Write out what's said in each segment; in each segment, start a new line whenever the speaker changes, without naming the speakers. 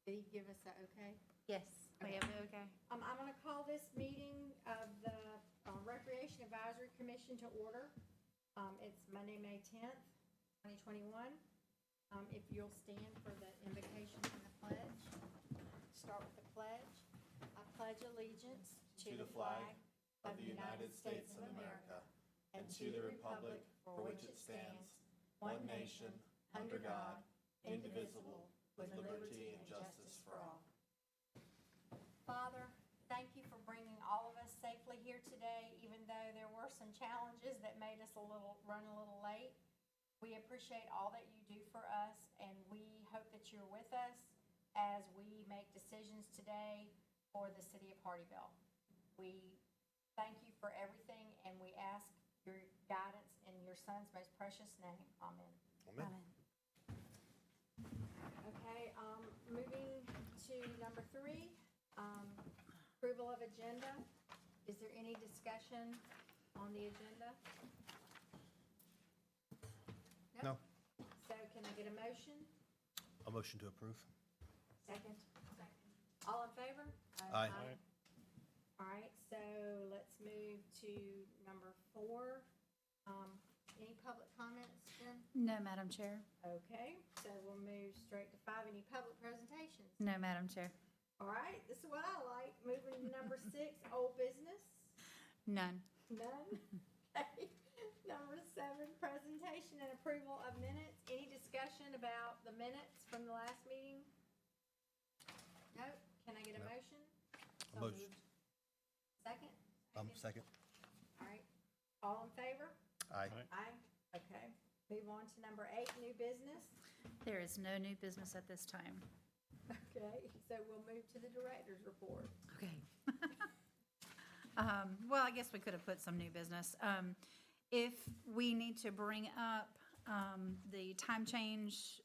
Did he give us that okay?
Yes, we have it, okay.
I'm gonna call this meeting of the Recreation Advisory Commission to order. It's Monday, May 10th, 2021. If you'll stand for the invocation and the pledge. Start with the pledge. I pledge allegiance to the flag of the United States of America and to the republic for which it stands, one nation, under God, indivisible, with liberty and justice for all. Father, thank you for bringing all of us safely here today, even though there were some challenges that made us run a little late. We appreciate all that you do for us, and we hope that you're with us as we make decisions today for the city of Hardeeville. We thank you for everything, and we ask your guidance in your son's most precious name. Amen.
Amen.
Okay, moving to number 3, approval of agenda. Is there any discussion on the agenda?
No.
So can I get a motion?
A motion to approve.
Second. All in favor?
Aye.
All right, so let's move to number 4. Any public comments, Jen?
No, Madam Chair.
Okay, so we'll move straight to 5. Any public presentations?
No, Madam Chair.
All right, this is what I like. Moving to number 6, old business.
None.
None? Okay. Number 7, presentation and approval of minutes. Any discussion about the minutes from the last meeting? No? Can I get a
No.
motion?
A motion.
Second?
Second.
All right. All in favor?
Aye.
Aye. Okay. Move on to number 8, new business.
There is no new business at this time.
Okay, so we'll move to the director's report.
Okay. Well, I guess we could have put some new business. If we need to bring up the time change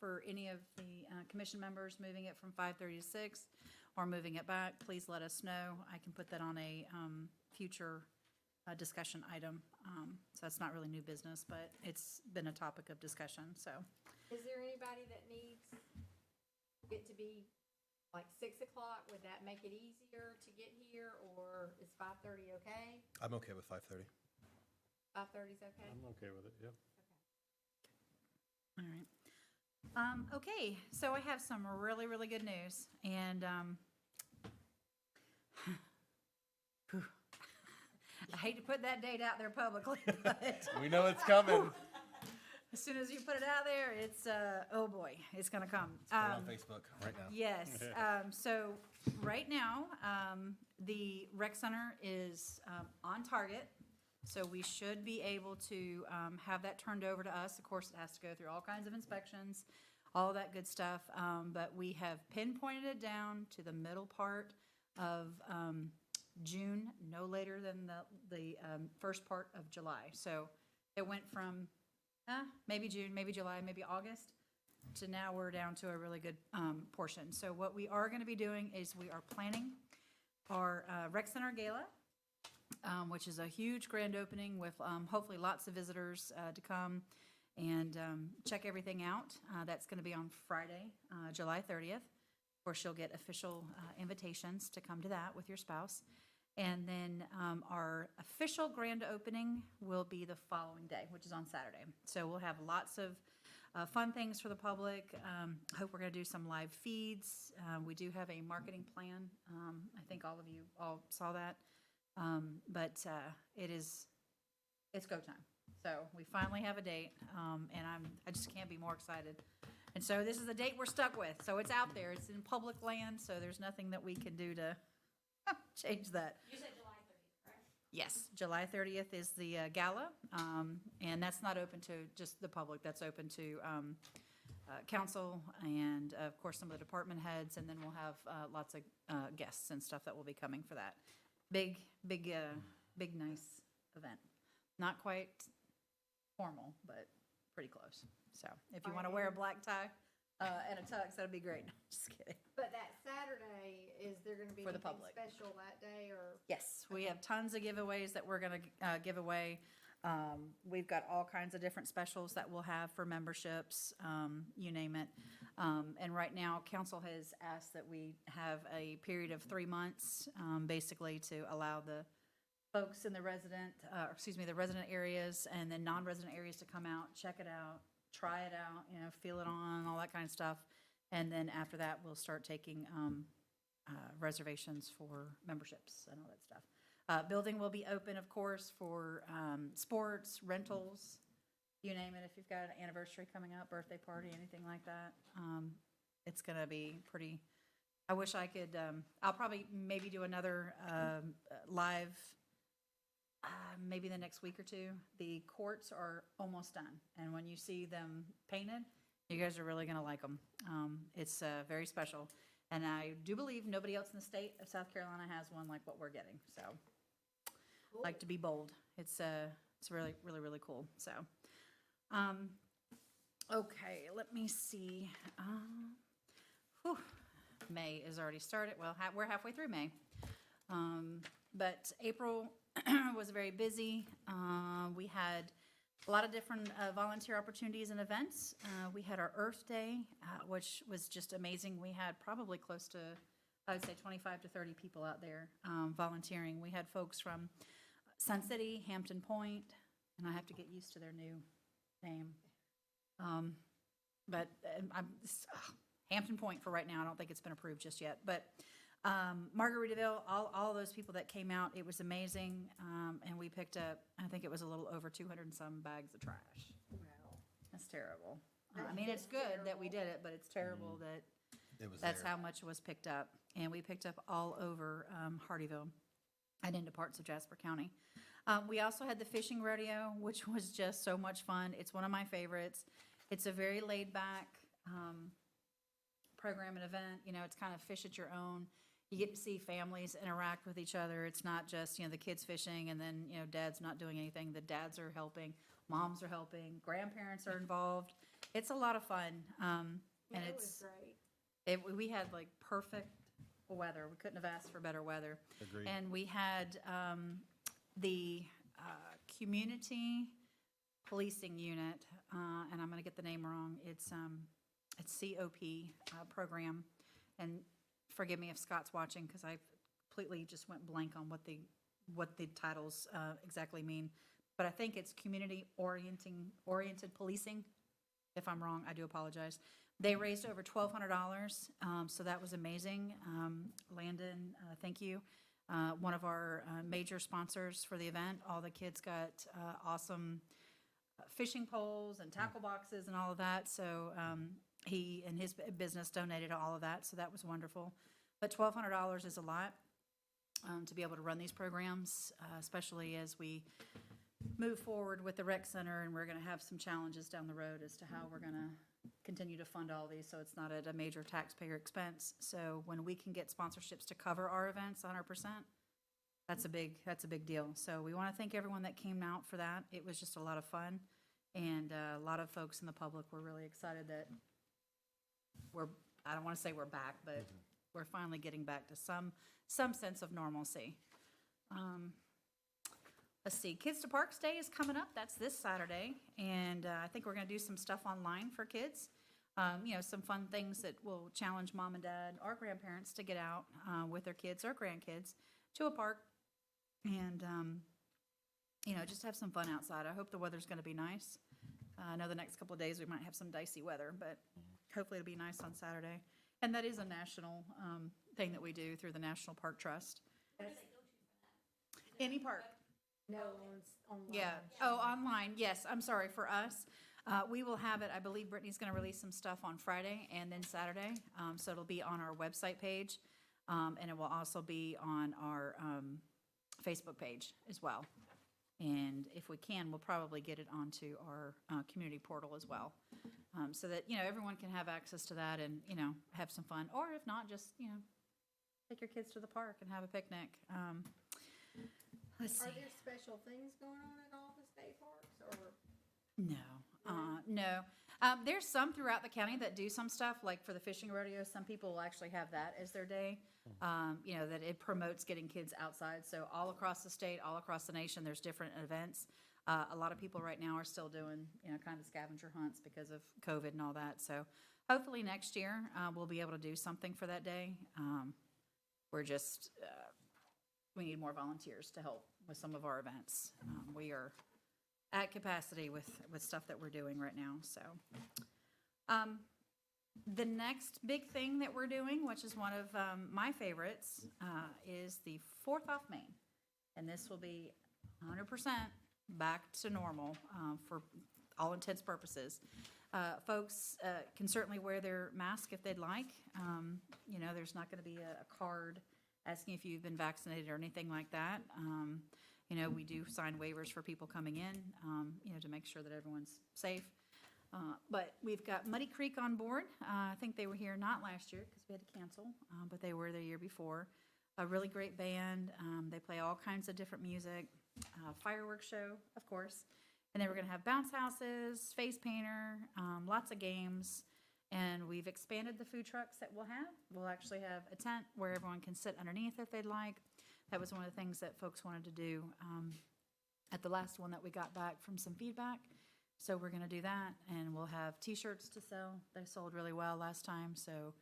for any of the commission members, moving it from 5:30 to 6, or moving it back, please let us know. I can put that on a future discussion item. So it's not really new business, but it's been a topic of discussion, so.
Is there anybody that needs it to be like 6 o'clock? Would that make it easier to get here, or is 5:30 okay?
I'm okay with 5:30.
5:30 is okay?
I'm okay with it, yep.
All right. Okay, so I have some really, really good news, and whew. I hate to put that date out there publicly, but
We know it's coming.
as soon as you put it out there, it's, oh boy, it's gonna come.
Put it on Facebook right now.
Yes, so right now, the rec center is on target, so we should be able to have that turned over to us. Of course, it has to go through all kinds of inspections, all that good stuff, but we have pinpointed it down to the middle part of June, no later than the first part of July. So it went from maybe June, maybe July, maybe August, to now we're down to a really good portion. So what we are going to be doing is we are planning our rec center gala, which is a huge grand opening with hopefully lots of visitors to come and check everything out. That's going to be on Friday, July 30th. Of course, you'll get official invitations to come to that with your spouse. And then our official grand opening will be the following day, which is on Saturday. So we'll have lots of fun things for the public. I hope we're going to do some live feeds. We do have a marketing plan. I think all of you all saw that. But it's go time. So we finally have a date, and I just can't be more excited. And so this is the date we're stuck with. So it's out there. It's in public land, so there's nothing that we can do to change that.
You said July 30th, correct?
Yes, July 30th is the gala, and that's not open to just the public. That's open to council and, of course, some of the department heads, and then we'll have lots of guests and stuff that will be coming for that. Big, nice event. Not quite formal, but pretty close. So if you want to wear a black tie and a tux, that'd be great. Just kidding.
But that Saturday, is there going to be
For the
anything
public.
special that day, or?
Yes, we have tons of giveaways that we're going to give away. We've got all kinds of different specials that we'll have for memberships, you name it. And right now, council has asked that we have a period of 3 months, basically to allow the folks in the the resident areas and then non-resident areas to come out, check it out, try it out, feel it on, all that kind of stuff. And then after that, we'll start taking reservations for memberships and all that stuff. Building will be open, of course, for sports, rentals, you name it. If you've got an anniversary coming up, birthday party, anything like that, it's going to be pretty. I wish I could. I'll probably maybe do another live. Maybe the next week or two. The courts are almost done, and when you see them painted, you guys are really going to like them. It's very special, and I do believe nobody else in the state of South Carolina has one like what we're getting. So, like to be bold. It's really, really, really cool. So, okay, let me see. May is already started. Well, we're halfway through May, but April was very busy. We had a lot of different volunteer opportunities and events. We had our Earth Day, which was just amazing. We had probably close to, I would say, 25 to 30 people out there volunteering. We had folks from Sun City, Hampton Point, and I have to get used to their new name. But Hampton Point for right now. I don't think it's been approved just yet. But Margaritaville, all those people that came out, it was amazing. And we picked up, I think it was a little over 200 and some bags of trash.
Wow.
That's terrible. I mean, it's good that we did it, but it's terrible that that's how much was picked up. And we picked up all over Hardeeville and into parts of Jasper County. We also had the fishing rodeo, which was just so much fun. It's one of my favorites. It's a very laid-back program and event. It's kind of fish at your own. You get to see families interact with each other. It's not just, the kids fishing and then, dad's not doing anything. The dads are helping, moms are helping, grandparents are involved. It's a lot of fun. And
It
it's
was great.
we had like perfect weather. We couldn't have asked for better weather.
Agreed.
And we had the community policing unit, and I'm going to get the name wrong. It's COP program, and forgive me if Scott's watching because I completely just went blank on what the titles exactly mean. But I think it's community oriented policing. If I'm wrong, I do apologize. They raised over $1,200, so that was amazing. Landon, thank you. One of our major sponsors for the event. All the kids got awesome fishing poles and tackle boxes and all of that. So he and his business donated all of that, so that was wonderful. But $1,200 is a lot to be able to run these programs, especially as we move forward with the rec center, and we're going to have some challenges down the road as to how we're going to continue to fund all these, so it's not at a major taxpayer expense. So when we can get sponsorships to cover our events 100%, that's a big deal. So we want to thank everyone that came out for that. It was just a lot of fun, and a lot of folks in the public were really excited that I don't want to say we're back, but we're finally getting back to some sense of normalcy. Let's see, Kids to Parks Day is coming up. That's this Saturday, and I think we're going to do some stuff online for kids. Some fun things that will challenge mom and dad or grandparents to get out with their kids or grandkids to a park and, just have some fun outside. I hope the weather's going to be nice. I know the next couple of days we might have some dicey weather, but hopefully it'll be nice on Saturday. And that is a national thing that we do through the National Park Trust. Any park.
No, online.
Yeah. Oh, online. Yes. I'm sorry. For us, we will have it. I believe Brittany's going to release some stuff on Friday and then Saturday. So it'll be on our website page, and it will also be on our Facebook page as well. And if we can, we'll probably get it onto our community portal as well, so that everyone can have access to that and have some fun. Or if not, just take your kids to the park and have a picnic. Let's see.
Are there special things going on at all the state parks, or?
No. There's some throughout the county that do some stuff, like for the fishing rodeo. Some people will actually have that as their day. That it promotes getting kids outside. So all across the state, all across the nation, there's different events. A lot of people right now are still doing, kind of scavenger hunts because of COVID and all that. So hopefully next year, we'll be able to do something for that day. We're just, we need more volunteers to help with some of our events. We are at capacity with stuff that we're doing right now, so. The next big thing that we're doing, which is one of my favorites, is the 4th off Main. And this will be 100% back to normal for all intents purposes. Folks can certainly wear their mask if they'd like. There's not going to be a card asking if you've been vaccinated or anything like that. We do sign waivers for people coming in, to make sure that everyone's safe. But we've got Muddy Creek on board. I think they were here not last year because we had to cancel, but they were the year before. A really great band. They play all kinds of different music. Fireworks show, of course. And then we're going to have bounce houses, face painter, lots of games. And we've expanded the food trucks that we'll have. We'll actually have a tent where everyone can sit underneath if they'd like. That was one of the things that folks wanted to do at the last one that we got back from some feedback. So we're going to do that, and we'll have T-shirts to sell. They sold really well last time, so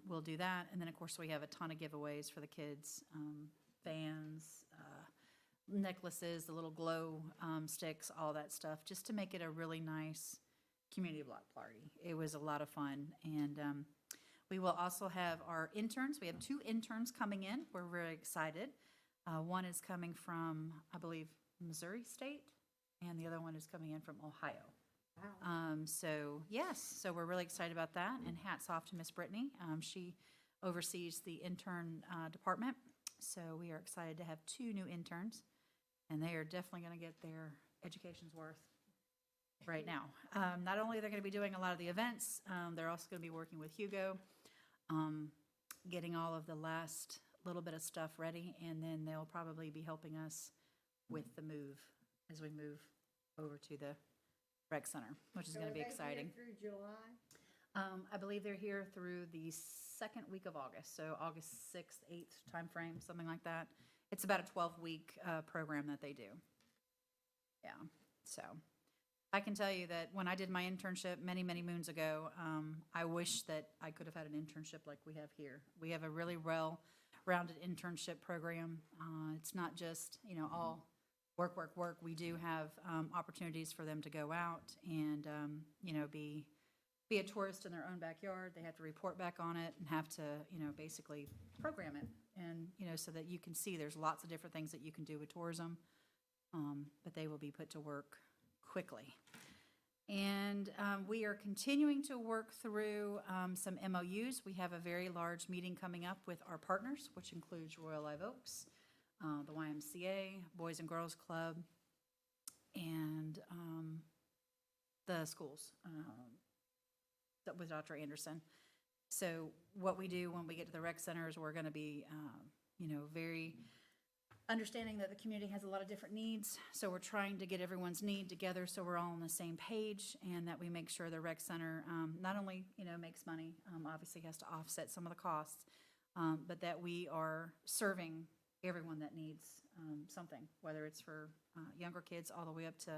we'll do that. And then, of course, we have a ton of giveaways for the kids, fans, necklaces, the little glow sticks, all that stuff, just to make it a really nice community block party. It was a lot of fun, and we will also have our interns. We have 2 interns coming in. We're very excited. One is coming from, I believe, Missouri State, and the other one is coming in from Ohio.
Wow.
So we're really excited about that, and hats off to Miss Brittany. She oversees the intern department, so we are excited to have 2 new interns, and they are definitely going to get their education's worth right now. Not only are they going to be doing a lot of the events, they're also going to be working with Hugo, getting all of the last little bit of stuff ready, and then they'll probably be helping us with the move as we move over to the rec center, which is going to be exciting.
Through July?
I believe they're here through the 2nd week of August, so August 6th, 8th timeframe, something like that. It's about a 12-week program that they do. Yeah, so I can tell you that when I did my internship many, many moons ago, I wish that I could have had an internship like we have here. We have a really well-rounded internship program. It's not just, all work, work, work. We do have opportunities for them to go out and, be a tourist in their own backyard. They have to report back on it and have to, basically program it. And, so that you can see there's lots of different things that you can do with tourism, but they will be put to work quickly. And we are continuing to work through some MOUs. We have a very large meeting coming up with our partners, which includes Royal Live Oaks, the YMCA, Boys and Girls Club, and the schools with Dr. Anderson. So what we do when we get to the rec center is we're going to be, very understanding that the community has a lot of different needs. So we're trying to get everyone's need together so we're all on the same page, and that we make sure the rec center not only, makes money, obviously has to offset some of the costs, but that we are serving everyone that needs something, whether it's for younger kids all the way up to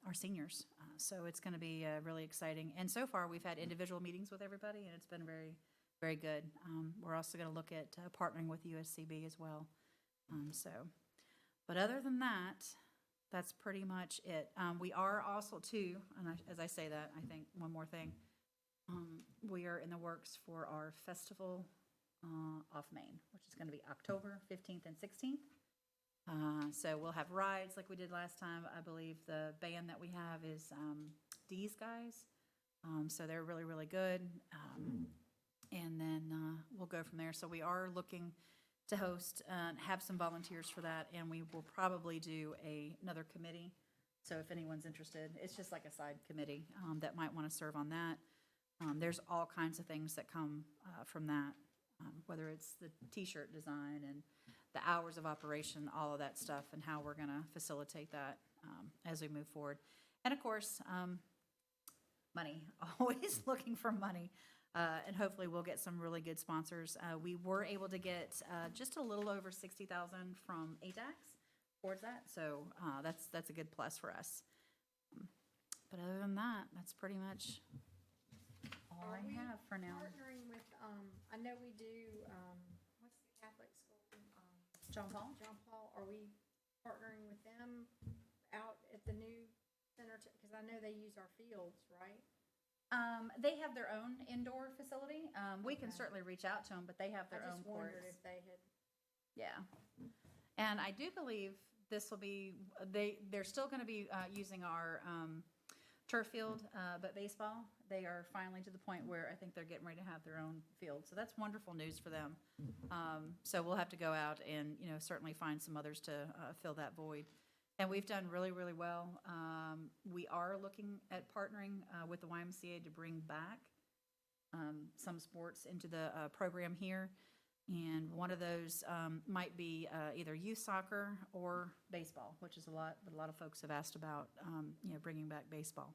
our seniors. So it's going to be really exciting. And so far, we've had individual meetings with everybody, and it's been very, very good. We're also going to look at partnering with USCB as well. But other than that, that's pretty much it. We are also, too, and as I say that, I think one more thing. We are in the works for our festival off Main, which is going to be October 15th and 16th. So we'll have rides like we did last time. I believe the band that we have is These Guys. So they're really, really good. And then we'll go from there. So we are looking to host and have some volunteers for that, and we will probably do another committee. So if anyone's interested, it's just like a side committee that might want to serve on that. There's all kinds of things that come from that, whether it's the T-shirt design and the hours of operation, all of that stuff, and how we're going to facilitate that as we move forward. And of course, money, always looking for money. And hopefully we'll get some really good sponsors. We were able to get just a little over $60,000 from ADAX, towards that. So that's a good plus for us. But other than that, that's pretty much all
Are
I
we
have for now.
Partnering with, I know we do, what's the Catholic school?
John Paul?
John Paul, are we partnering with them out at the new center? Because I know they use our fields, right?
They have their own indoor facility. We can
Okay.
certainly reach out to them, but they have
I
their own
just wondered
courts.
if they had,
Yeah. And I do believe this will be, they're still going to be using our turf field, but baseball, they are finally to the point where I think they're getting ready to have their own field. So that's wonderful news for them. So we'll have to go out and, certainly find some others to fill that void. And we've done really, really well. We are looking at partnering with the YMCA to bring back some sports into the program here. And one of those might be either youth soccer or baseball, which is a lot of folks have asked about, bringing back baseball.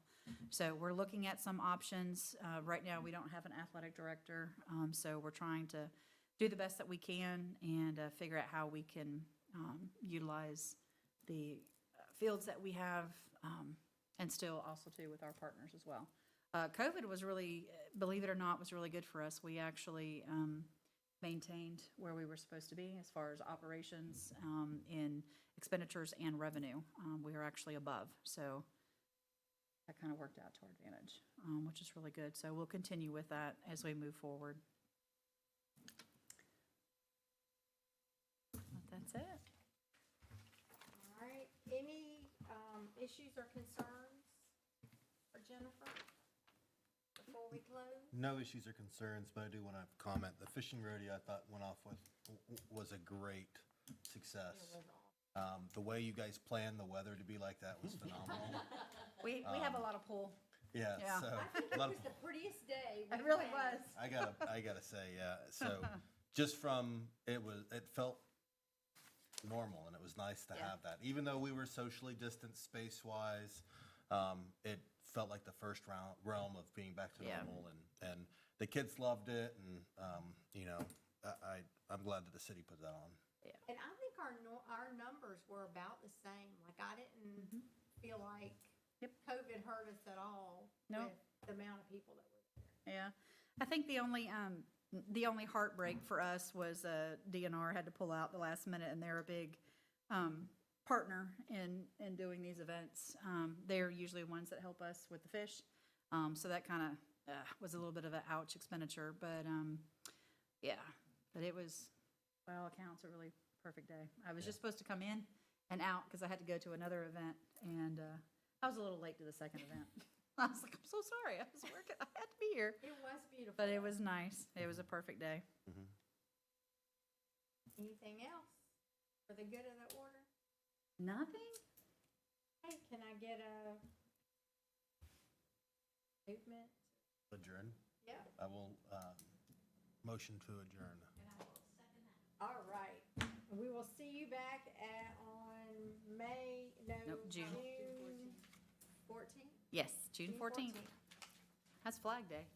So we're looking at some options. Right now, we don't have an athletic director, so we're trying to do the best that we can and figure out how we can utilize the fields that we have, and still also too with our partners as well. COVID was really, believe it or not, was really good for us. We actually maintained where we were supposed to be as far as operations, in expenditures and revenue. We were actually above, so that kind of worked out to our advantage, which is really good. So we'll continue with that as we move forward. But that's it.
all right. Any issues or concerns for Jennifer before we close?
No issues or concerns, but I do want to comment. The fishing rodeo I thought went off with was a great success. The way you guys planned the weather to be like that was phenomenal.
We have a lot of pull.
Yeah,
Yeah.
so
I think
a
it
lot
was
of,
the prettiest day.
It
we've
really
had.
was.
I gotta say, yeah. So just from it felt normal, and it was nice to
Yeah.
have that. Even though we were socially distanced space wise, it felt like the first realm of being back to
Yeah.
normal, and the kids loved it, and I'm glad that the city put that on.
And I think our numbers were about the same. Like, I didn't feel like
Yep.
COVID hurt us at all
No.
with the amount of people that were there.
Yeah, I think the only heartbreak for us was DNR had to pull out the last minute, and they're a big partner in doing these events. They're usually ones that help us with the fish, so that kind of was a little bit of an ouch expenditure, but yeah, but it was, by all accounts, a really perfect day. I was just supposed to come in and out because I had to go to another event, and I was a little late to the second event. I was like, I'm so sorry. I was working. I had to be here.
It was beautiful.
But it was nice. It was a perfect day.
Anything else for the good of the order?
Nothing?
Hey, can I get a movement?
Adjourn.
Yeah.
I will motion to adjourn.
All right. We will see you back on
June.
14th?
Yes, June 14th. That's Flag Day.